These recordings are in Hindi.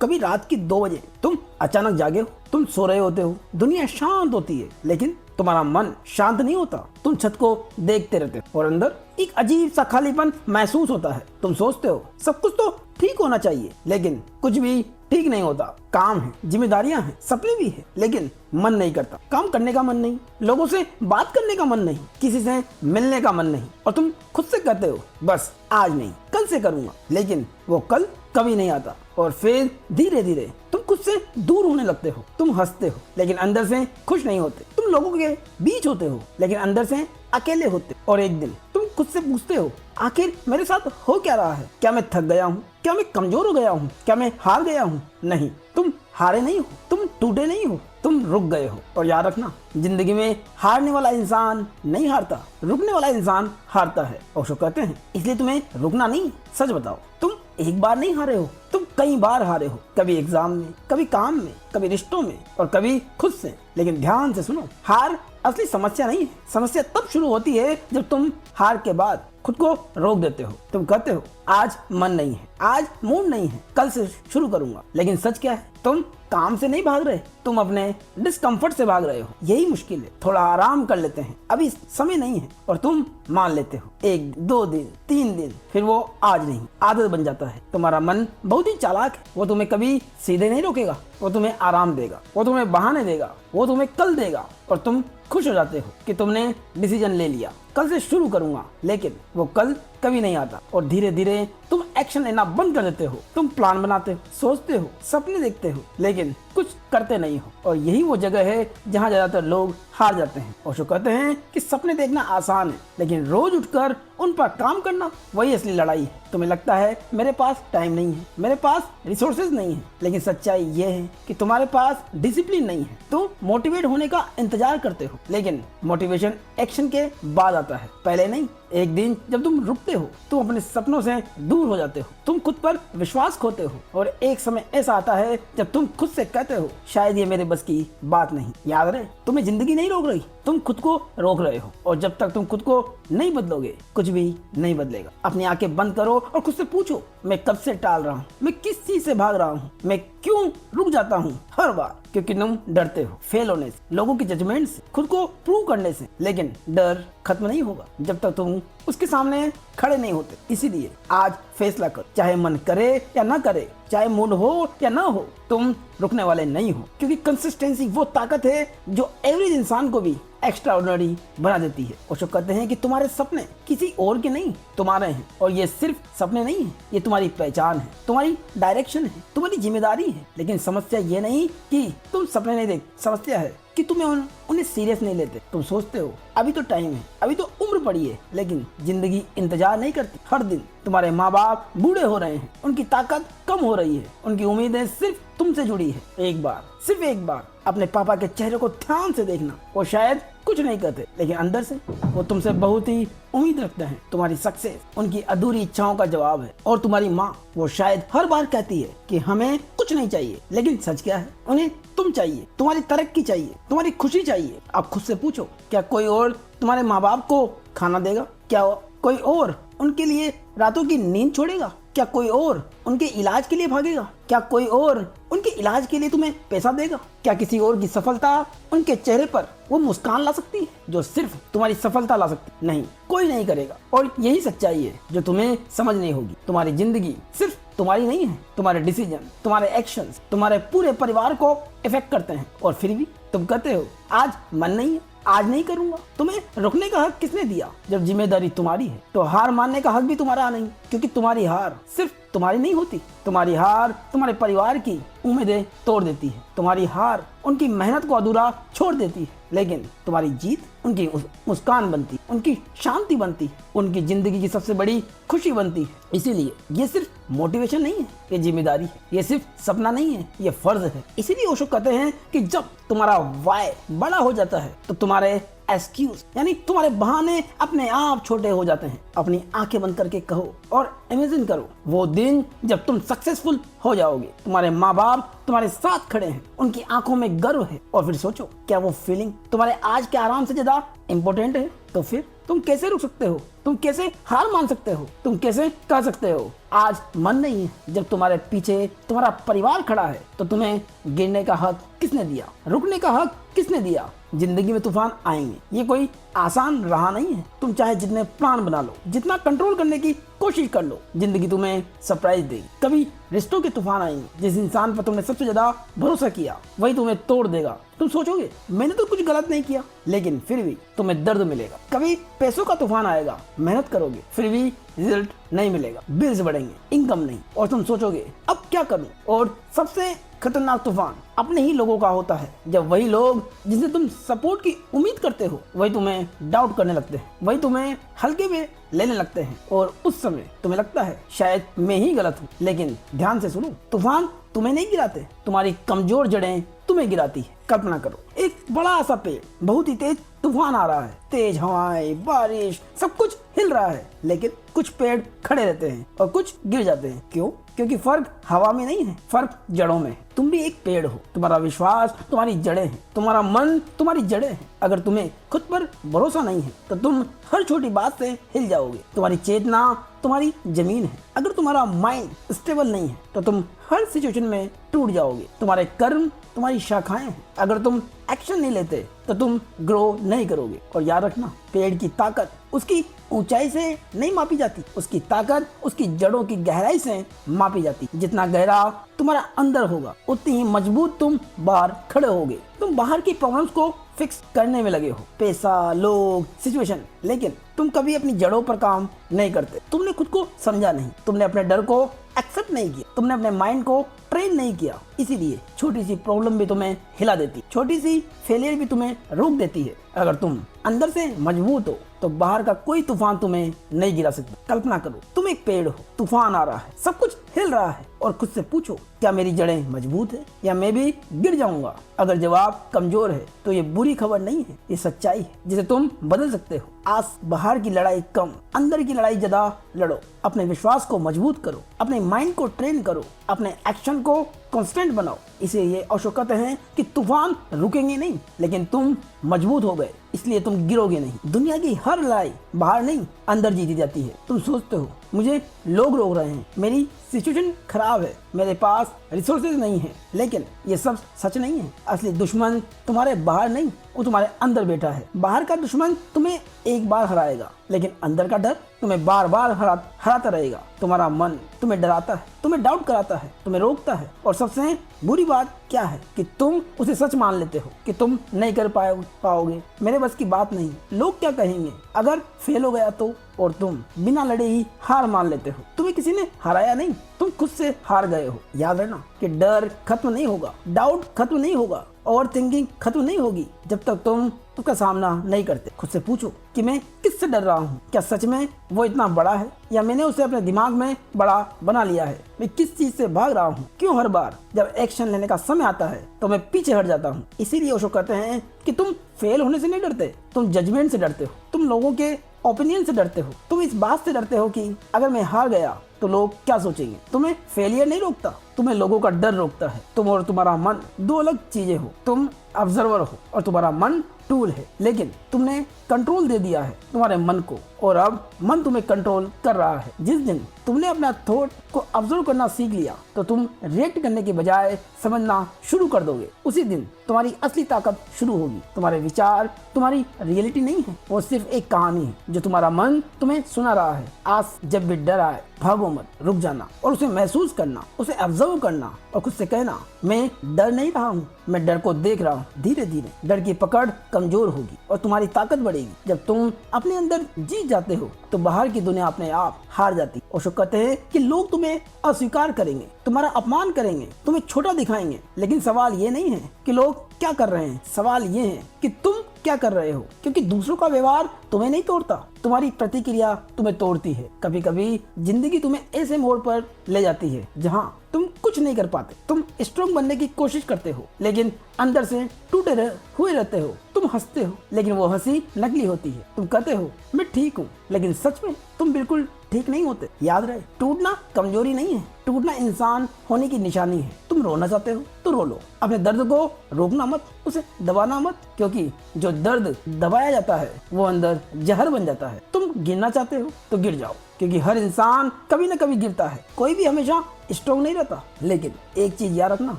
कभी रात की 2 बजे तुम अचानक जागे हो, तुम सो रहे होते हो, दुनिया शांत होती है, लेकिन तुम्हारा मन शांत नहीं होता। तुम छत को देखते रहते हो और अंदर एक अजीब सा खालीपन महसूस होता है। तुम सोचते हो सब कुछ तो ठीक होना चाहिए, लेकिन कुछ भी ठीक नहीं होता। काम है, जिम्मेदारियां हैं, सपने भी है, लेकिन मन नहीं करता। काम करने का मन नहीं, लोगों से बात करने का मन नहीं, किसी से मिलने का मन नहीं, और तुम खुद से कहते हो बस आज नहीं, कल से करूंगा, लेकिन वो कल कभी नहीं आता। और फिर धीरे धीरे तुम खुद से दूर होने लगते हो। तुम हंसते हो, लेकिन अंदर से खुश नहीं होते। तुम लोगों के बीच होते हो, लेकिन अंदर से अकेले होते हो। और एक दिन तुम खुद से पूछते हो आखिर मेरे साथ हो क्या रहा है? क्या मैं थक गया हूँ? क्या मैं कमजोर हो गया हूँ? क्या मैं हार गया हूँ? नहीं, तुम हारे नहीं हो, तुम टूटे नहीं हो, तुम रुक गए हो। और याद रखना, जिंदगी में हारने वाला इंसान नहीं हारता, रुकने वाला इंसान हारता है। ओशो कहते हैं इसलिए तुम्हें रुकना नहीं। सच बताओ, तुम एक बार नहीं हारे हो, तुम कई बार हारे हो। कभी एग्जाम में, कभी काम में, कभी रिश्तों में, और कभी खुद से। लेकिन ध्यान से सुनो, हार असली समस्या नहीं है। समस्या तब शुरू होती है जब तुम हार के बाद खुद को रोक देते हो। तुम कहते हो आज मन नहीं है, आज मूड नहीं है, कल से शुरू करूंगा। लेकिन सच क्या है? तुम काम से नहीं भाग रहे, तुम अपने डिस्कम्फर्ट से भाग रहे हो। यही मुश्किल है। थोड़ा आराम कर लेते हैं, अभी समय नहीं है, और तुम मान लेते हो। 1 2 दिन, 3 दिन, फिर वो आज नहीं, आदत बन जाता है। तुम्हारा मन बहुत ही चालाक है। वो तुम्हें कभी सीधे नहीं रोकेगा, वो तुम्हें आराम देगा, वो तुम्हें बहाने देगा, वो तुम्हें कल देगा। और तुम खुश हो जाते हो कि तुमने डिसीजन ले लिया, कल से शुरू करूंगा। लेकिन वो कल कभी नहीं आता, और धीरे धीरे तुम एक्शन लेना बंद कर देते हो। तुम प्लान बनाते हो, सोचते हो, सपने देखते हो, लेकिन कुछ करते नहीं हो। और यही वो जगह है जहाँ ज्यादातर लोग हार जाते हैं। ओशो कहते हैं कि सपने देखना आसान है, लेकिन रोज उठकर उन पर काम करना वही असली लड़ाई है। तुम्हें लगता है मेरे पास टाइम नहीं है, मेरे पास रिसोर्सेज नहीं है, लेकिन सच्चाई ये है कि तुम्हारे पास डिसिप्लिन नहीं है। तुम मोटिवेट होने का इंतजार करते हो, लेकिन मोटिवेशन एक्शन के बाद आता है, पहले नहीं। एक दिन जब तुम रुकते हो, तुम अपने सपनों से दूर हो जाते हो, तुम खुद पर विश्वास खोते हो। और एक समय ऐसा आता है जब तुम खुद से कहते हो शायद ये मेरे बस की बात नहीं। याद रहे, तुम्हें जिंदगी नहीं रोक रही, तुम खुद को रोक रहे हो। और जब तक तुम खुद को नहीं बदलोगे, कुछ भी नहीं बदलेगा। अपनी आंखें बंद करो और खुद से पूछो मैं कब से टाल रहा हूँ, मैं किस चीज से भाग रहा हूँ, मैं क्यों रुक जाता हूँ हर बार? क्योंकि तुम डरते हो फेल होने से, लोगों की जजमेंट से, खुद को प्रूव करने से। लेकिन डर खत्म नहीं होगा जब तक तुम उसके सामने खड़े नहीं होते। इसीलिए आज फैसला करो, चाहे मन करे या ना करे, चाहे मूड हो या ना हो, तुम रुकने वाले नहीं हो। क्योंकि कंसिस्टेंसी वो ताकत है जो एवरेज इंसान को भी एक्स्ट्रा ऑर्डिनरी बना देती है। ओशो कहते हैं कि तुम्हारे सपने किसी और के नहीं, तुम्हारे हैं। और ये सिर्फ सपने नहीं है, ये तुम्हारी पहचान है, तुम्हारी डायरेक्शन है, तुम्हारी जिम्मेदारी है। लेकिन समस्या ये नहीं कि तुम सपने नहीं देख, समस्या है कि तुम्हें उन्हें सीरियस नहीं लेते। तुम सोचते हो अभी तो टाइम है, अभी तो उम्र पड़ी है, लेकिन जिंदगी इंतजार नहीं करती। हर दिन तुम्हारे माँ बाप बूढ़े हो रहे हैं, उनकी ताकत कम हो रही है, उनकी उम्मीदें सिर्फ तुमसे जुड़ी है। एक बार, सिर्फ एक बार अपने पापा के चेहरे को ध्यान से देखना। वो शायद कुछ नहीं कहते, लेकिन अंदर से वो तुमसे बहुत ही उम्मीद रखते हैं। तुम्हारी सक्सेस उनकी अधूरी इच्छाओं का जवाब है। और तुम्हारी माँ, वो शायद हर बार कहती है कि हमें कुछ नहीं चाहिए, लेकिन सच क्या है? उन्हें तुम चाहिए, तुम्हारी तरक्की चाहिए, तुम्हारी खुशी चाहिए। अब खुद से पूछो, क्या कोई और तुम्हारे माँ बाप को खाना देगा? क्या कोई और उनके लिए रातों की नींद छोड़ेगा? क्या कोई और उनके इलाज के लिए भागेगा? क्या कोई और उनके इलाज के लिए तुम्हें पैसा देगा? क्या किसी और की सफलता उनके चेहरे पर वो मुस्कान ला सकती है जो सिर्फ तुम्हारी सफलता ला सकती? नहीं, कोई नहीं करेगा। और यही सच्चाई है जो तुम्हें समझनी होगी। तुम्हारी जिंदगी सिर्फ तुम्हारी नहीं है, तुम्हारे डिसीजन, तुम्हारे एक्शंस, तुम्हारे पूरे परिवार को इफेक्ट करते हैं। और फिर भी तुम कहते हो आज मन नहीं है, आज नहीं करूंगा। तुम्हें रुकने का हक किसने दिया? जब जिम्मेदारी तुम्हारी है तो हार मानने का हक भी तुम्हारा नहीं, क्योंकि तुम्हारी हार सिर्फ तुम्हारी नहीं होती। तुम्हारी हार तुम्हारे परिवार की उम्मीदें तोड़ देती है, तुम्हारी हार उनकी मेहनत को अधूरा छोड़ देती है। लेकिन तुम्हारी जीत उनकी मुस्कान बनती, उनकी शांति बनती, उनकी जिंदगी की सबसे बड़ी खुशी बनती है। इसीलिए ये सिर्फ मोटिवेशन नहीं है, ये जिम्मेदारी है। ये सिर्फ सपना नहीं है, ये फर्ज है। इसीलिए ओशो कहते हैं कि जब तुम्हारा वाय बड़ा हो जाता है तो तुम्हारे एक्सक्यूज यानी तुम्हारे बहाने अपने आप छोटे हो जाते हैं। अपनी आंखें बंद करके कहो और इमेजिन करो वो दिन जब तुम सक्सेसफुल हो जाओगे, तुम्हारे माँ बाप तुम्हारे साथ खड़े हैं, उनकी आंखों में गर्व है। और फिर सोचो, क्या वो फीलिंग तुम्हारे आज के आराम से ज्यादा इंपॉर्टेंट है? तो फिर तुम कैसे रुक सकते हो? तुम कैसे हार मान सकते हो? तुम कैसे कह सकते हो आज मन नहीं है? जब तुम्हारे पीछे तुम्हारा परिवार खड़ा है तो तुम्हें गिरने का हक किसने दिया? रुकने का हक किसने दिया? जिंदगी में तूफान आएंगे, ये कोई आसान राह नहीं है। तुम चाहे जितने प्लान बना लो, जितना कंट्रोल करने की कोशिश कर लो, जिंदगी तुम्हें सरप्राइज देगी। कभी रिश्तों के तूफान आएंगे, जिस इंसान पर तुमने सबसे ज्यादा भरोसा किया वही तुम्हें तोड़ देगा। तुम सोचोगे मैंने तो कुछ गलत नहीं किया, लेकिन फिर भी तुम्हें दर्द मिलेगा। कभी पैसों का तूफान आएगा, मेहनत करोगे फिर भी रिजल्ट नहीं मिलेगा, बिल्स बढ़ेंगे, इनकम नहीं, और तुम सोचोगे अब क्या करूं। और सबसे खतरनाक तूफान अपने ही लोगों का होता है, जब वही लोग जिनसे तुम सपोर्ट की उम्मीद करते हो वही तुम्हें डाउट करने लगते हैं, वही तुम्हें हल्के में लेने लगते हैं, और उस समय तुम्हें लगता है शायद मैं ही गलत हूँ। लेकिन ध्यान से सुनो, तूफान तुम्हें नहीं गिराते, तुम्हारी कमजोर जड़ें तुम्हें गिराती है। कल्पना करो एक बड़ा सा पेड़, बहुत ही तेज तूफान आ रहा है, तेज हवाएं, बारिश, सब कुछ हिल रहा है, लेकिन कुछ पेड़ खड़े रहते हैं और कुछ गिर जाते हैं। क्यों? क्योंकि फर्क हवा में नहीं है, फर्क जड़ों में है। तुम भी एक पेड़ हो, तुम्हारा विश्वास तुम्हारी जड़ें हैं, तुम्हारा मन तुम्हारी जड़ें हैं। अगर तुम्हें खुद पर भरोसा नहीं है तो तुम हर छोटी बात से हिल जाओगे। तुम्हारी चेतना तुम्हारी जमीन है। अगर तुम्हारा माइंड स्टेबल नहीं है तो तुम हर सिचुएशन में टूट जाओगे। तुम्हारे कर्म तुम्हारी शाखाएं हैं। अगर तुम एक्शन नहीं लेते तो तुम ग्रो नहीं करोगे। और याद रखना, पेड़ की ताकत उसकी ऊंचाई से नहीं मापी जाती, उसकी ताकत उसकी जड़ों की गहराई से मापी जाती। जितना गहरा तुम्हारा अंदर होगा उतनी ही मजबूत तुम बाहर खड़े होगे। तुम बाहर की प्रॉब्लम्स को फिक्स करने में लगे हो, पैसा, लोग, सिचुएशन, लेकिन तुम कभी अपनी जड़ों पर काम नहीं करते। तुमने खुद को समझा नहीं, तुमने अपने डर को एक्सेप्ट नहीं किया, तुमने अपने माइंड को ट्रेन नहीं किया। इसीलिए छोटी सी प्रॉब्लम भी तुम्हें हिला देती, छोटी सी फेलियर भी तुम्हें रोक देती है। अगर तुम अंदर से मजबूत हो तो बाहर का कोई तूफान तुम्हें नहीं गिरा सकता। कल्पना करो तुम एक पेड़ हो, तूफान आ रहा है, सब कुछ हिल रहा है, और खुद से पूछो क्या मेरी जड़ें मजबूत है या मैं भी गिर जाऊंगा? अगर जवाब कमजोर है तो ये बुरी खबर नहीं है, ये सच्चाई है जिसे तुम बदल सकते हो। आज बाहर की लड़ाई कम, अंदर की लड़ाई ज्यादा लड़ो। अपने विश्वास को मजबूत करो, अपने माइंड को ट्रेन करो, अपने एक्शन को कांस्टेंट बनाओ। इसीलिए ओशो कहते हैं कि तूफान रुकेंगे नहीं, लेकिन तुम मजबूत हो गए इसलिए तुम गिरोगे नहीं। दुनिया की हर लड़ाई बाहर नहीं अंदर जीती जाती है। तुम सोचते हो मुझे लोग रोक रहे हैं, मेरी सिचुएशन खराब है, मेरे पास रिसोर्सेज नहीं है, लेकिन ये सब सच नहीं है। असली दुश्मन तुम्हारे बाहर नहीं, वो तुम्हारे अंदर बैठा है। बाहर का दुश्मन तुम्हें एक बार हराएगा, लेकिन अंदर का डर तुम्हें बार बार हराता रहेगा। तुम्हारा मन तुम्हें डराता है, तुम्हें डाउट कराता है, तुम्हें रोकता है, और सबसे बुरी बात क्या है कि तुम उसे सच मान लेते हो कि तुम नहीं कर पाओगे, मेरे बस की बात नहीं, लोग क्या कहेंगे अगर फेल हो गया तो। और तुम बिना लड़े ही हार मान लेते हो। तुम्हें किसी ने हराया नहीं, तुम खुद से हार गए हो। याद रखना कि डर खत्म नहीं होगा, डाउट खत्म नहीं होगा, ओवर थिंकिंग खत्म नहीं होगी जब तक तुम उसका सामना नहीं करते। खुद से पूछो कि मैं किससे डर रहा हूँ? क्या सच में वो इतना बड़ा है या मैंने उसे अपने दिमाग में बड़ा बना लिया है? मैं किस चीज से भाग रहा हूँ? क्यों हर बार जब एक्शन लेने का समय आता है तो मैं पीछे हट जाता हूँ? इसीलिए ओशो कहते हैं कि तुम फेल होने से नहीं डरते, तुम जजमेंट से डरते हो, तुम लोगों के ओपिनियन से डरते हो, तुम इस बात से डरते हो कि अगर मैं हार गया तो लोग क्या सोचेंगे। तुम्हें फेलियर नहीं रोकता, तुम्हें लोगों का डर रोकता है। तुम और तुम्हारा मन दो अलग चीजें हो। तुम ऑब्जर्वर हो और तुम्हारा मन टूल है, लेकिन तुमने कंट्रोल दे दिया है तुम्हारे मन को, और अब मन तुम्हें कंट्रोल कर रहा है। जिस दिन तुमने अपना थॉट को ऑब्जर्व करना सीख लिया तो तुम रिएक्ट करने के बजाय समझना शुरू कर दोगे। उसी दिन तुम्हारी असली ताकत शुरू होगी। तुम्हारे विचार तुम्हारी रियलिटी नहीं है, वो सिर्फ एक कहानी है जो तुम्हारा मन तुम्हें सुना रहा है। आज जब भी डर आए भागो मत, रुक जाना और उसे महसूस करना, उसे ऑब्जर्व करना और खुद से कहना मैं डर नहीं रहा हूँ, मैं डर को देख रहा हूँ। धीरे धीरे डर की पकड़ कमजोर होगी और तुम्हारी ताकत बढ़ेगी। जब तुम अपने अंदर जीत जाते हो तो बाहर की दुनिया अपने आप हार जाती। ओशो कहते हैं कि लोग तुम्हें अस्वीकार करेंगे, तुम्हारा अपमान करेंगे, तुम्हें छोटा दिखाएंगे, लेकिन सवाल ये नहीं है कि लोग क्या कर रहे हैं, सवाल ये है कि तुम क्या कर रहे हो। क्योंकि दूसरों का व्यवहार तुम्हें नहीं तोड़ता, तुम्हारी प्रतिक्रिया तुम्हें तोड़ती है। कभी कभी जिंदगी तुम्हें ऐसे मोड़ पर ले जाती है जहां तुम कुछ नहीं कर पाते। तुम स्ट्रांग बनने की कोशिश करते हो लेकिन अंदर से टूटे हुए रहते हो। तुम हंसते हो लेकिन वो हंसी नकली होती है। तुम कहते हो मैं ठीक हूँ, लेकिन सच में तुम बिल्कुल ठीक नहीं होते। याद रहे, टूटना कमजोरी नहीं है, टूटना इंसान होने की निशानी है। तुम तुम रोना चाहते हो तो रो लो, अपने दर्द को रोकना मत, उसे दबाना मत, क्योंकि जो दर्द दबाया जाता है वो अंदर जहर बन जाता है। तुम गिरना चाहते हो तो गिर जाओ, क्योंकि हर इंसान कभी ना कभी गिरता है, कोई भी हमेशा स्ट्रॉन्ग नहीं रहता। लेकिन एक चीज याद रखना,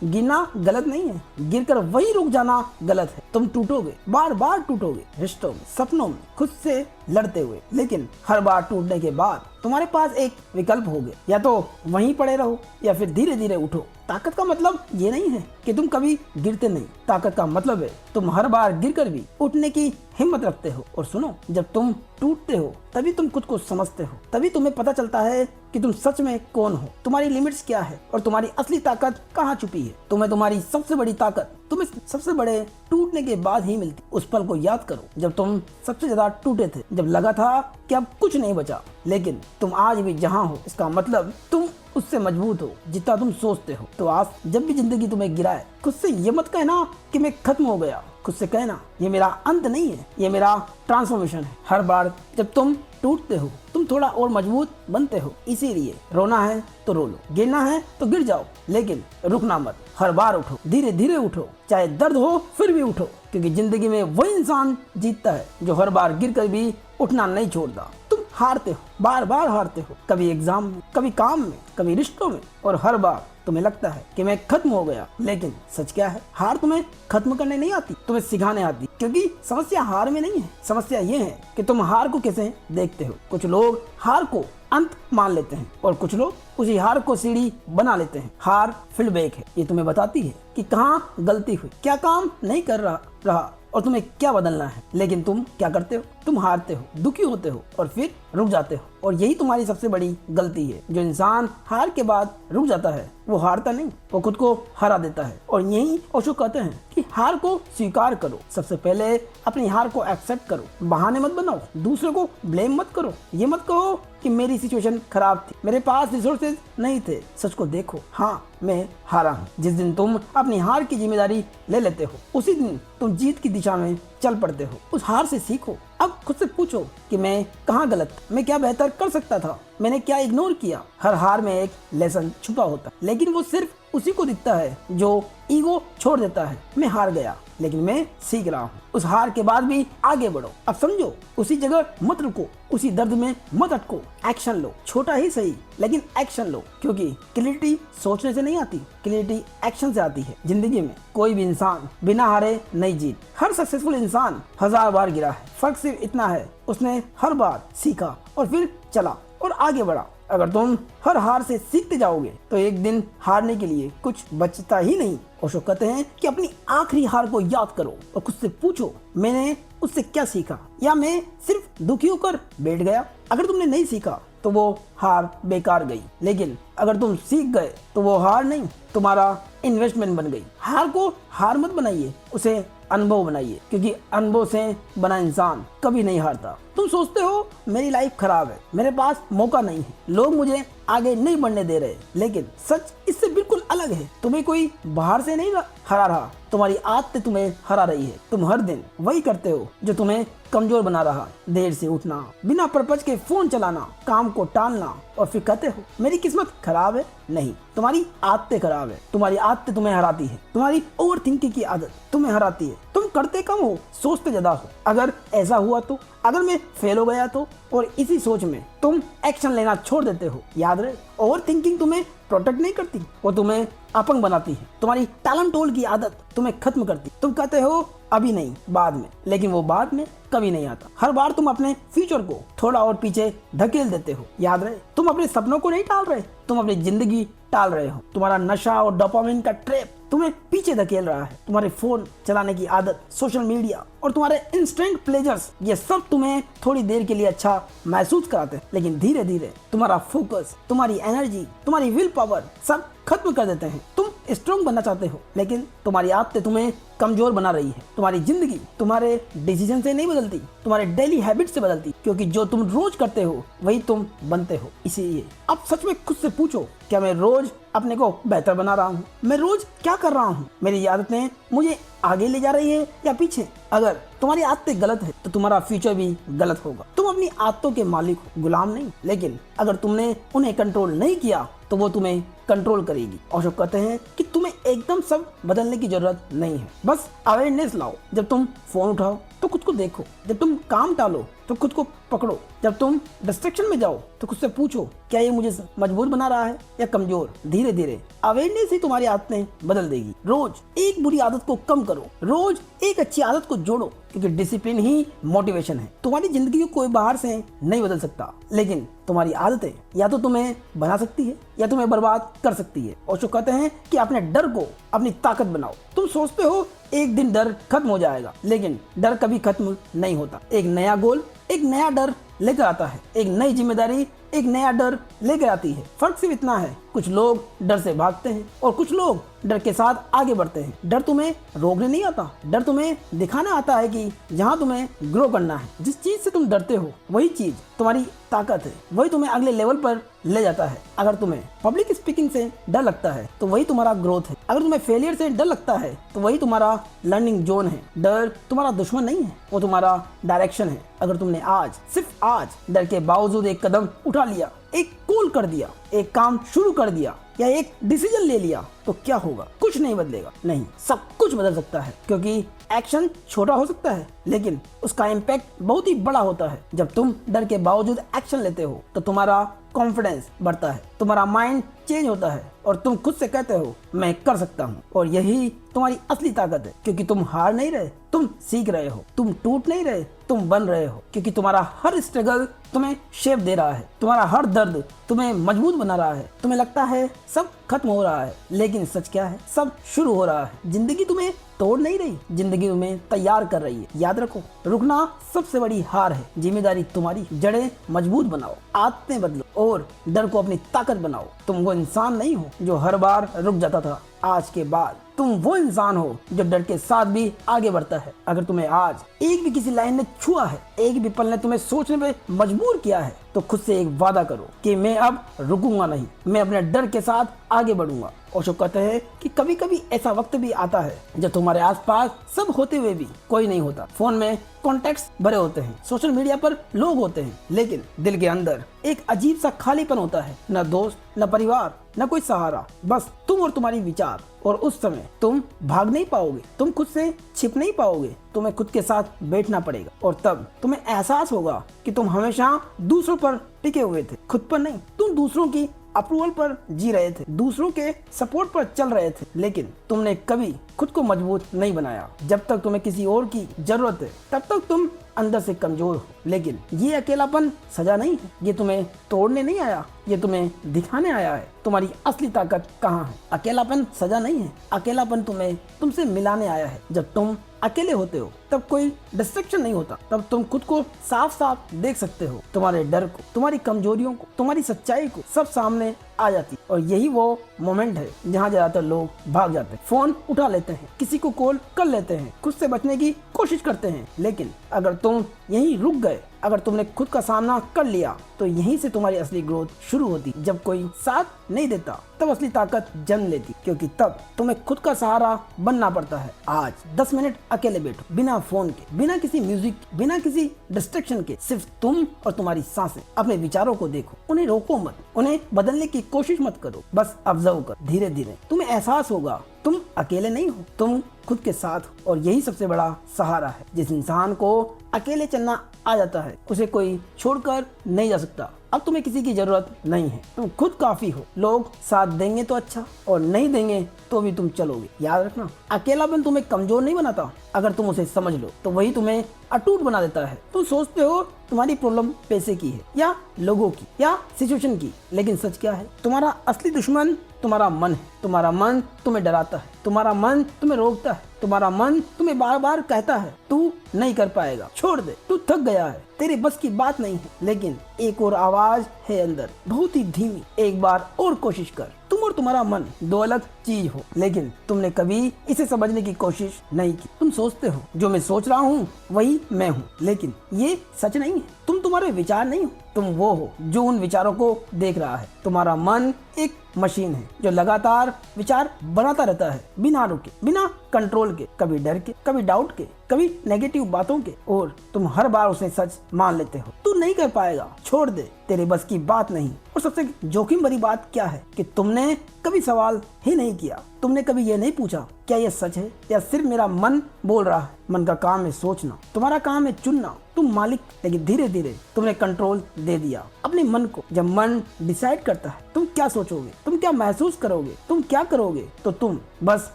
गिरना गलत नहीं है, गिरकर वहीं रुक जाना गलत है। तुम टूटोगे, बार बार टूटोगे, रिश्तों में, सपनों में, खुद से लड़ते हुए, लेकिन हर बार टूटने के बाद तुम्हारे पास एक विकल्प होगा, या तो वहीं पड़े रहो या फिर धीरे धीरे उठो। ताकत का मतलब ये नहीं है कि तुम कभी गिरते नहीं, ताकत का मतलब है तुम हर बार गिरकर भी उठने की हिम्मत रखते हो। और सुनो, जब तुम टूटते हो तभी तुम खुद को समझते हो, तभी तुम्हें पता चलता है कि तुम सच में कौन हो, तुम्हारी लिमिट्स क्या है और तुम्हारी असली ताकत कहाँ छुपी है। तुम्हें तुम्हारी सबसे बड़ी ताकत तुम्हें सबसे बड़े टूटने के बाद ही मिलती। उस पल को याद करो जब तुम सबसे ज्यादा टूटे थे, जब लगा था कि अब कुछ नहीं बचा, लेकिन तुम आज भी जहाँ हो इसका मतलब तुम उससे मजबूत हो जितना तुम सोचते हो। तो आज जब भी जिंदगी तुम्हें गिराए, खुद से ये मत कहना कि मैं खत्म हो गया, खुद से कहना ये मेरा अंत नहीं है, ये मेरा ट्रांसफॉर्मेशन है। हर बार जब तुम टूटते हो तुम थोड़ा और मजबूत बनते हो। इसीलिए रोना है तो रो लो, गिरना है तो गिर जाओ, लेकिन रुकना मत, हर बार उठो, धीरे धीरे उठो, चाहे दर्द हो फिर भी उठो, क्योंकि जिंदगी में वही इंसान जीतता है जो हर बार गिर कर भी उठना नहीं छोड़ता। तुम हारते हो, बार बार हारते हो, कभी एग्जाम में, कभी काम में, कभी रिश्तों में, और हर बार तुम्हें लगता है कि मैं खत्म हो गया। लेकिन सच क्या है, हार तुम्हें खत्म करने नहीं आती, तुम्हें सिखाने आती। क्योंकि समस्या हार में नहीं है, समस्या ये है कि तुम हार को कैसे देखते हो। कुछ लोग हार को अंत मान लेते हैं और कुछ लोग उसी हार को सीढ़ी बना लेते हैं। हार फीडबैक है, ये तुम्हें बताती है कि कहाँ गलती हुई, क्या काम नहीं कर रहा और तुम्हें क्या बदलना है। लेकिन तुम क्या करते हो, तुम हारते हो, दुखी होते हो और फिर रुक जाते हो। और यही तुम्हारी सबसे बड़ी गलती है। जो इंसान हार के बाद रुक जाता है वो हारता नहीं, वो खुद को हरा देता है। और यही ओशो कहते हैं कि हार को स्वीकार करो, सबसे पहले अपनी हार को एक्सेप्ट करो, बहाने मत बनाओ, दूसरों को ब्लेम मत करो, ये मत कहो कि मेरी सिचुएशन खराब थी, मेरे पास रिसोर्सेज नहीं थे। सच को देखो, हाँ मैं हारा हूँ। जिस दिन तुम अपनी हार की जिम्मेदारी ले लेते हो उसी दिन तुम जीत की दिशा में चल पड़ते हो। उस हार से सीखो। अब खुद से पूछो कि मैं कहाँ गलत, मैं क्या बेहतर कर सकता था, मैंने क्या इग्नोर किया। हर हार में एक लेसन छुपा होता है, लेकिन वो सिर्फ उसी को दिखता है जो ईगो छोड़ देता है। मैं हार गया लेकिन मैं सीख रहा हूँ। उस हार के बाद भी आगे बढ़ो। अब समझो, उसी जगह मत रुको, उसी दर्द में मत अटको, एक्शन लो, छोटा ही सही लेकिन एक्शन लो। क्योंकि क्लैरिटी सोचने से नहीं आती, क्लैरिटी एक्शन से आती है। जिंदगी में कोई भी इंसान बिना हारे नहीं जीत। हर सक्सेसफुल इंसान 1000 बार गिरा है, फर्क सिर्फ इतना है उसने हर बार सीखा और फिर चला और आगे बढ़ा। अगर तुम हर हार से सीखते जाओगे तो एक दिन हारने के लिए कुछ बचता ही नहीं। ओशो कहते हैं कि अपनी आखिरी हार को याद करो और खुद से पूछो मैंने उससे क्या सीखा, या मैं सिर्फ दुखी होकर बैठ गया। अगर तुमने नहीं सीखा तो वो हार बेकार गई, लेकिन अगर तुम सीख गए तो वो हार नहीं, तुम्हारा इन्वेस्टमेंट बन गई। हार को हार मत बनाइए, उसे अनुभव बनाइए, क्योंकि अनुभव से बना इंसान कभी नहीं हारता। तुम सोचते हो मेरी लाइफ खराब है, मेरे पास मौका नहीं है, लोग मुझे आगे नहीं बढ़ने दे रहे, लेकिन सच इससे बिल्कुल अलग है। तुम्हें कोई बाहर से नहीं हरा रहा, तुम्हारी आदतें तुम्हें हरा रही है। तुम हर दिन वही करते हो जो तुम्हें कमजोर बना रहा। देर से उठना, बिना पर्पज के फोन चलाना, काम को टालना, और फिर कहते हो मेरी किस्मत खराब है। नहीं, तुम्हारी आदतें खराब है, तुम्हारी आदतें तुम्हें हराती है, तुम्हारी ओवर थिंकिंग की आदत तुम्हें हराती है। तुम करते कम हो, सोचते ज्यादा हो। अगर ऐसा हुआ तो, अगर मैं फेल हो गया तो, और इसी सोच में तुम एक्शन लेना छोड़ देते हो। याद रहे, ओवर थिंकिंग तुम्हें प्रोटेक्ट नहीं करती, वो तुम्हें अपंग बनाती है। तुम्हारी टालम टोल की आदत तुम्हें खत्म करती। तुम कहते हो अभी नहीं, बाद में, लेकिन वो बाद में कभी नहीं आता। हर बार तुम अपने फ्यूचर को थोड़ा और पीछे धकेल देते हो। याद रहे, तुम अपने सपनों को नहीं टाल रहे, तुम अपनी जिंदगी टाल रहे हो। तुम्हारा नशा और डोपामिन का ट्रैप तुम्हें पीछे धकेल रहा है। तुम्हारे फोन चलाने की आदत, सोशल मीडिया और तुम्हारे इंस्टेंट प्लेजर्स, ये सब तुम्हें थोड़ी देर के लिए अच्छा महसूस कराते हैं, लेकिन धीरे धीरे तुम्हारा फोकस, तुम्हारी एनर्जी, तुम्हारी विल पावर सब खत्म कर देते हैं। तुम स्ट्रॉन्ग बनना चाहते हो, लेकिन तुम्हारी आदतें तुम्हें कमजोर बना रही है। तुम्हारी जिंदगी तुम्हारे डिसीजन से नहीं बदलती, तुम्हारे डेली हैबिट से बदलती, क्योंकि जो तुम रोज करते हो वही तुम बनते हो। इसीलिए अब सच में खुद से पूछो, क्या मैं रोज अपने को बेहतर बना रहा हूँ? मैं रोज क्या कर रहा हूँ? मेरी आदतें मुझे आगे ले जा रही है या पीछे? अगर तुम्हारी आदतें गलत है तो तुम्हारा फ्यूचर भी गलत होगा। तुम अपनी आदतों के मालिक हो, गुलाम नहीं। लेकिन अगर तुमने उन्हें कंट्रोल नहीं किया तो वो तुम्हें कंट्रोल करेगी। ओशो कहते हैं कि तुम्हें एकदम सब बदलने की जरूरत नहीं है, बस अवेयरनेस लाओ। जब तुम फोन उठाओ तो खुद को देखो, जब तुम काम टालो तो खुद को पकड़ो, जब तुम डिस्ट्रैक्शन में जाओ तो खुद से पूछो क्या ये मुझे मजबूत बना रहा है या कमजोर। धीरे धीरे अवेयरनेस ही तुम्हारी आदतें बदल देगी। रोज एक बुरी आदत को कम करो, रोज एक अच्छी आदत को जोड़ो, क्योंकि डिसिप्लिन ही मोटिवेशन है। तुम्हारी जिंदगी को कोई बाहर से नहीं बदल सकता, लेकिन तुम्हारी आदतें या तो तुम्हें बना सकती है या तुम्हें बर्बाद कर सकती है। ओशो कहते हैं कि अपने डर को अपनी ताकत बनाओ। तुम सोचते हो एक दिन डर खत्म हो जाएगा, लेकिन डर कभी खत्म नहीं होता। एक नया गोल एक नया डर लेकर आता है, एक नई जिम्मेदारी एक नया डर लेकर आती है। फर्क सिर्फ इतना है, कुछ लोग डर से भागते हैं और कुछ लोग डर के साथ आगे बढ़ते हैं। डर तुम्हें रोकने नहीं आता, डर तुम्हें दिखाना आता है कि जहाँ तुम्हें ग्रो करना है। जिस चीज से तुम डरते हो वही चीज तुम्हारी ताकत है, वही तुम्हें अगले लेवल पर ले जाता है। अगर तुम्हें पब्लिक स्पीकिंग से डर लगता है तो वही तुम्हारा ग्रोथ है। अगर तुम्हें फेलियर से डर लगता है तो वही तुम्हारा लर्निंग जोन है। डर तुम्हारा दुश्मन नहीं है, वो तुम्हारा डायरेक्शन है। अगर तुमने आज, सिर्फ आज, डर के बावजूद एक कदम उठा लिया, एक कॉल कर दिया, एक काम शुरू कर दिया या एक डिसीजन ले लिया, तो क्या होगा? कुछ नहीं बदलेगा। नहीं, सब कुछ बदल सकता है, क्योंकि एक्शन छोटा हो सकता है लेकिन उसका इम्पैक्ट बहुत ही बड़ा होता है। जब तुम डर के बावजूद एक्शन लेते हो तो तुम्हारा कॉन्फिडेंस बढ़ता है, तुम्हारा माइंड चेंज होता है और तुम खुद से कहते हो मैं कर सकता हूँ। और यही तुम्हारी असली ताकत है, क्योंकि तुम हार नहीं रहे, तुम सीख रहे हो। तुम टूट नहीं रहे, तुम बन रहे हो, क्योंकि तुम्हारा हर स्ट्रगल तुम्हें शेप दे रहा है, तुम्हारा हर दर्द तुम्हें मजबूत बना रहा है। तुम्हें लगता है सब खत्म हो रहा है, लेकिन सच क्या है? सब शुरू हो रहा है। जिंदगी तुम्हें तोड़ नहीं रही, जिंदगी तुम्हें तैयार कर रही है। याद रखो, रुकना सबसे बड़ी हार है। जिम्मेदारी तुम्हारी। जड़ें मजबूत बनाओ, आदतें बदलो और डर को अपनी ताकत बनाओ। तुम वो इंसान नहीं हो जो हर बार रुक जाता था। आज के बाद तुम वो इंसान हो जो डर के साथ भी आगे बढ़ता है। अगर तुम्हें आज एक भी किसी लाइन ने छुआ है, एक भी पल ने तुम्हें सोचने पे मजबूर किया है, तो खुद से एक वादा करो कि मैं अब रुकूंगा नहीं, मैं अपने डर के साथ आगे बढ़ूंगा। ओशो कहते हैं कि कभी कभी ऐसा वक्त भी आता है जब तुम्हारे आसपास सब होते हुए भी कोई नहीं होता। फोन में कॉन्टेक्ट्स भरे होते हैं, सोशल मीडिया पर लोग होते हैं, लेकिन दिल के अंदर एक अजीब सा खालीपन होता है। न दोस्त, न परिवार, न कोई सहारा, बस तुम और तुम्हारी विचार। और उस समय तुम भाग नहीं पाओगे, तुम खुद से छिप नहीं पाओगे, तुम्हें खुद के साथ बैठना पड़ेगा। और तब तुम्हें एहसास होगा कि तुम हमेशा दूसरों पर टिके हुए थे, खुद पर नहीं। तुम दूसरों की अप्रूवल पर जी रहे थे, दूसरों के सपोर्ट पर चल रहे थे, लेकिन तुमने कभी खुद को मजबूत नहीं बनाया। जब तक तुम्हें किसी और की जरूरत है तब तक तुम अंदर से कमजोर हो। लेकिन ये अकेलापन सजा नहीं है, ये तुम्हें तोड़ने नहीं आया, ये तुम्हें दिखाने आया है तुम्हारी असली ताकत कहाँ है। अकेलापन सजा नहीं है, अकेलापन तुम्हें तुमसे मिलाने आया है। जब तुम अकेले होते हो तब कोई डिस्ट्रैक्शन नहीं होता, तब तुम खुद को साफ साफ देख सकते हो। तुम्हारे डर को, तुम्हारी कमजोरियों को, तुम्हारी सच्चाई को सब सामने आ जाती। और यही वो मोमेंट है जहाँ ज्यादातर लोग भाग जाते हैं, फोन उठा लेते हैं, किसी को कॉल कर लेते हैं, खुद से बचने की कोशिश करते हैं। लेकिन अगर तुम यहीं रुक गए, अगर तुमने खुद का सामना कर लिया, तो यहीं से तुम्हारी असली ग्रोथ शुरू होती। जब कोई साथ नहीं देता तब असली ताकत जन्म लेती, क्योंकि तब तुम्हें खुद का सहारा बनना पड़ता है। आज 10 मिनट अकेले बैठो, बिना फोन के, बिना किसी म्यूजिक, बिना किसी डिस्ट्रैक्शन के, सिर्फ तुम और तुम्हारी सांसें। अपने विचारों को देखो, उन्हें रोको मत, उन्हें बदलने की कोशिश मत करो, बस ऑब्जर्व करो। धीरे धीरे तुम्हें एहसास होगा तुम अकेले नहीं हो, तुम खुद के साथ हो। और यही सबसे बड़ा सहारा है। जिस इंसान को अकेले चलना आ जाता है उसे कोई छोड़कर नहीं जा सकता। अब तुम्हें किसी की जरूरत नहीं है, तुम खुद काफी हो। लोग साथ देंगे तो अच्छा, और नहीं देंगे तो भी तुम चलोगे। याद रखना, अकेलापन तुम्हें कमजोर नहीं बनाता, अगर तुम उसे समझ लो तो वही तुम्हें अटूट बना देता है। तुम सोचते हो तुम्हारी प्रॉब्लम पैसे की है या लोगों की या सिचुएशन की, लेकिन सच क्या है? तुम्हारा असली दुश्मन तुम्हारा मन है। तुम्हारा मन तुम्हें डराता है, तुम्हारा मन तुम्हें रोकता है, तुम्हारा मन तुम्हें बार बार कहता है तू नहीं कर पाएगा, छोड़ दे, तू थक गया है, तेरे बस की बात नहीं है। लेकिन एक और आवाज है अंदर, बहुत ही धीमी, एक बार और कोशिश कर। तुम और तुम्हारा मन दो अलग चीज हो, लेकिन तुमने कभी इसे समझने की कोशिश नहीं की। तुम सोचते हो जो मैं सोच रहा हूँ वही मैं हूँ, लेकिन ये सच नहीं है। तुम तुम्हारे विचार नहीं हो, तुम वो हो जो उन विचारों को देख रहा है। तुम्हारा मन एक मशीन है जो लगातार विचार बनाता रहता है, बिना रुके, बिना कंट्रोल के, कभी डर के, कभी डाउट के, कभी नेगेटिव बातों के, और तुम हर बार उसे सच मान लेते हो। तू नहीं कर पाएगा, छोड़ दे, तेरे बस की बात नहीं। और सबसे जोखिम भरी बात क्या है कि तुमने कभी सवाल ही नहीं किया। तुमने कभी ये नहीं पूछा क्या ये सच है या सिर्फ मेरा मन बोल रहा है। मन का काम है सोचना, तुम्हारा काम है चुनना। तुम मालिक, लेकिन धीरे धीरे तुमने कंट्रोल दे दिया अपने मन को। जब मन डिसाइड करता है तुम क्या सोचोगे, तुम क्या महसूस करोगे, तुम क्या करोगे, तो तुम बस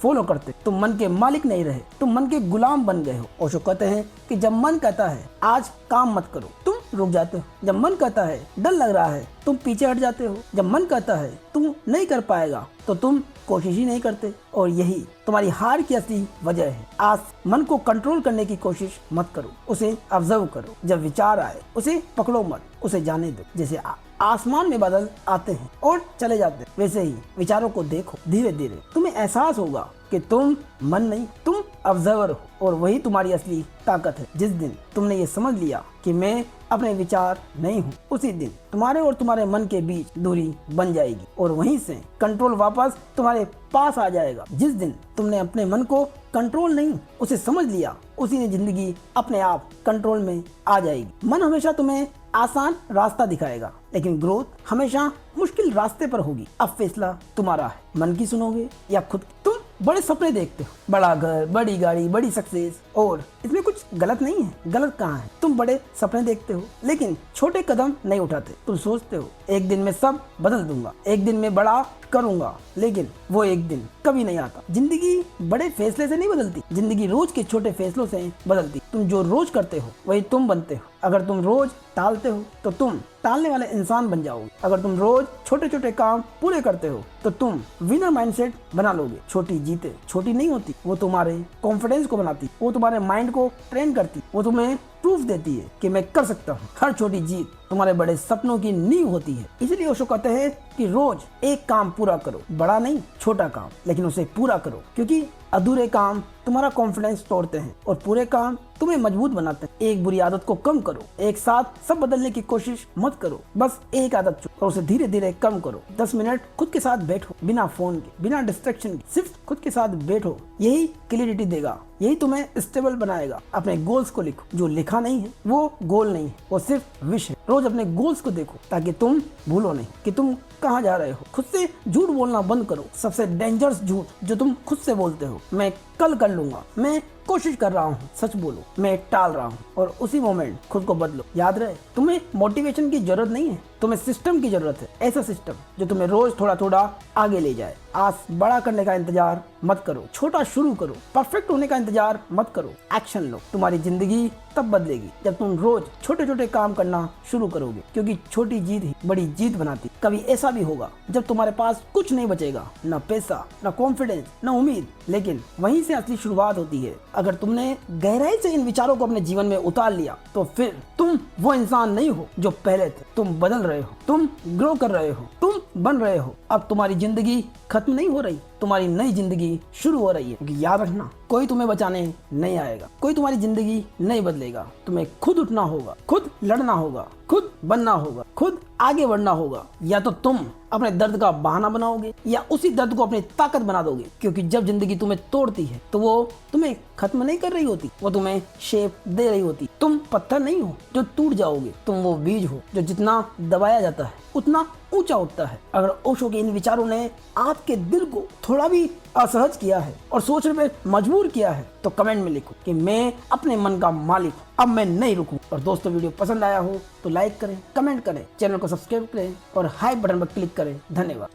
फॉलो करते। तुम मन के मालिक नहीं रहे, तुम मन के गुलाम बन गए हो। ओशो कहते हैं कि जब मन कहता है आज काम मत करो, तुम रुक जाते हो। जब मन कहता है डर लग रहा है, तुम पीछे हट जाते हो। जब मन कहता है तुम नहीं कर पाएगा, तो तुम कोशिश ही नहीं करते। और यही तुम्हारी हार की असली वजह है। आज मन को कंट्रोल करने की कोशिश मत करो, उसे ऑब्जर्व करो। जब विचार आए उसे पकड़ो मत, उसे जाने दो। जैसे आसमान में बादल आते हैं और चले जाते हैं, वैसे ही विचारों को देखो। धीरे धीरे तुम्हें एहसास होगा कि तुम मन नहीं, तुम ऑब्जर्वर हो। और वही तुम्हारी असली ताकत है। जिस दिन तुमने ये समझ लिया कि मैं अपने विचार नहीं हूँ, उसी दिन तुम्हारे और तुम्हारे मन के बीच दूरी बन जाएगी और वहीं से कंट्रोल वापस तुम्हारे पास आ जाएगा। जिस दिन तुमने अपने मन को कंट्रोल नहीं, उसे समझ लिया, उसी ने जिंदगी अपने आप कंट्रोल में आ जाएगी। मन हमेशा तुम्हें आसान रास्ता दिखाएगा, लेकिन ग्रोथ हमेशा मुश्किल रास्ते पर होगी। अब फैसला तुम्हारा है, मन की सुनोगे या खुद। तुम बड़े सपने देखते हो, बड़ा घर, बड़ी गाड़ी, बड़ी सक्सेस, और इसमें कुछ गलत नहीं है। गलत कहाँ है? तुम बड़े सपने देखते हो लेकिन छोटे कदम नहीं उठाते। तुम सोचते हो एक दिन में सब बदल दूंगा, एक दिन में बड़ा करूंगा, लेकिन वो एक दिन कभी नहीं आता। जिंदगी बड़े फैसले से नहीं बदलती, जिंदगी रोज के छोटे फैसलों से बदलती। तुम जो रोज करते हो वही तुम बनते हो। अगर तुम रोज टालते हो तो तुम टालने वाले इंसान बन जाओगे। अगर तुम रोज छोटे छोटे काम पूरे करते हो तो तुम विनर माइंडसेट बना लोगे। छोटी जीतें छोटी नहीं होती, वो तुम्हारे कॉन्फिडेंस को बनाती, वो तुम्हारे माइंड को ट्रेन करती, वो तुम्हें प्रूफ देती है कि मैं कर सकता हूँ। हर छोटी जीत तुम्हारे बड़े सपनों की नींव होती है। इसलिए ओशो कहते हैं कि रोज एक काम पूरा करो, बड़ा नहीं, छोटा काम, लेकिन उसे पूरा करो। क्योंकि अधूरे काम तुम्हारा कॉन्फिडेंस तोड़ते हैं और पूरे काम तुम्हें मजबूत बनाते हैं। एक बुरी आदत को कम करो, एक साथ सब बदलने की कोशिश मत करो। बस एक आदत चुनो और उसे धीरे धीरे कम करो। 10 मिनट खुद के साथ बैठो, बिना फोन के, बिना डिस्ट्रैक्शन के, सिर्फ खुद के साथ बैठो। यही क्लियरिटी देगा, यही तुम्हें स्टेबल बनाएगा। अपने गोल्स को लिखो, जो लिखा नहीं है वो गोल नहीं है, वो सिर्फ विश है। रोज अपने गोल्स को देखो ताकि तुम भूलो नहीं कि तुम कहाँ जा रहे हो। खुद से झूठ बोलना बंद करो, सबसे डेंजरस झूठ जो तुम खुद से बोलते हो। मैं कल कर लूंगा, मैं कोशिश कर रहा हूँ, सच बोलो मैं टाल रहा हूँ, और उसी मोमेंट खुद को बदलो। याद रहे, तुम्हें मोटिवेशन की जरूरत नहीं है, तुम्हें सिस्टम की जरूरत है। ऐसा सिस्टम जो तुम्हें रोज थोड़ा थोड़ा आगे ले जाए। आज बड़ा करने का इंतजार मत करो, छोटा शुरू करो। परफेक्ट होने का इंतजार मत करो, एक्शन लो। तुम्हारी जिंदगी तब बदलेगी जब तुम रोज छोटे छोटे काम करना शुरू करोगे, क्योंकि छोटी जीत ही बड़ी जीत बनाती। कभी ऐसा भी होगा जब तुम्हारे पास कुछ नहीं बचेगा, ना पैसा, ना कॉन्फिडेंस, ना उम्मीद, लेकिन वहीं से असली शुरुआत होती है। अगर तुमने गहराई से इन विचारों को अपने जीवन में उतार लिया तो फिर तुम वो इंसान नहीं हो जो पहले थे। तुम बदल रहे हो, तुम ग्रो कर रहे हो, तुम बन रहे हो। अब तुम्हारी जिंदगी खत्म नहीं हो रही, तुम्हारी नई जिंदगी शुरू हो रही है। क्योंकि याद रखना, कोई तुम्हें बचाने नहीं आएगा, कोई तुम्हारी जिंदगी नहीं बदलेगा। तुम्हें खुद उठना होगा, खुद लड़ना होगा, खुद बनना होगा, खुद आगे बढ़ना होगा। या तो तुम अपने दर्द का बहाना बनाओगे या उसी दर्द को अपनी ताकत बना दोगे। क्योंकि जब जिंदगी तुम्हें तोड़ती है तो वो तुम्हें खत्म नहीं कर रही होती, वो तुम्हें शेप दे रही होती। तुम पत्थर नहीं हो जो टूट जाओगे, तुम वो बीज हो जो जितना दबाया जाता है उतना ऊंचा उठता है। अगर ओशो के इन विचारों ने आपके दिल को थोड़ा भी असहज किया है और सोचने में मजबूर किया है तो कमेंट में लिखो कि मैं अपने मन का मालिक हूँ, अब मैं नहीं रुकूं। और दोस्तों, वीडियो पसंद आया हो तो लाइक करें, कमेंट करें, चैनल को सब्सक्राइब करें और हाई बटन पर क्लिक करें। धन्यवाद।